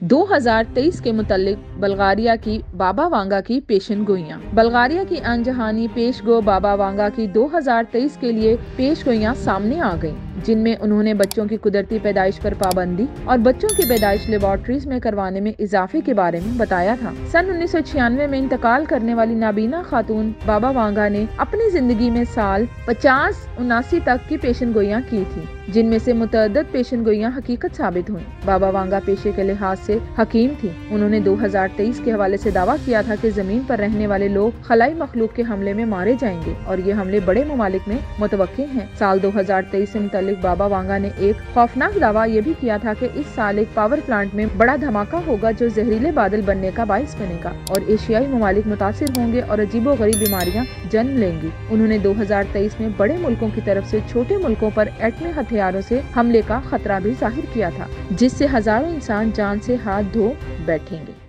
2023 के मुतालिक बल्गारिया की बाबा वांगा की पेशन गोइयाँ। बल्गारिया की अनजहानी पेश गो बाबा वांगा की 2023 के लिए पेश गोइयाँ सामने आ गईं, जिनमें उन्होंने बच्चों की कुदरती पैदाइश पर पाबंदी और बच्चों की पैदाइश लेबॉर्ट्रीज में करवाने में इजाफे के बारे में बताया था। सन 1996 में इंतकाल करने वाली नाबीना खातून बाबा वांगा ने अपनी जिंदगी में साल 50-79 तक की पेशन गोइयाँ की थी, जिनमें से मुतअद्दिद पेशन गोइयाँ हकीकत साबित हुई। बाबा वांगा पेशे के लिहाज से हकीम थी। उन्होंने 2023 के हवाले से दावा किया था कि जमीन पर रहने वाले लोग खलाई मखलूक के हमले में मारे जाएंगे और ये हमले बड़े ममालिक में मुतवक्की हैं। साल 2023 से मुतालिक बाबा वांगा ने एक खौफनाक दावा ये भी किया था कि इस साल एक पावर प्लांट में बड़ा धमाका होगा जो जहरीले बादल बनने का बाइस बनेगा और एशियाई ममालिक मुतासिर होंगे और अजीबोगरीब बीमारियां जन्म लेंगी। उन्होंने 2023 में बड़े मुल्कों की तरफ से छोटे मुल्कों पर एटमी हथियारों से हमले का खतरा भी जाहिर किया था, जिससे हजारों इंसान जान से हाथ धो बैठेंगे।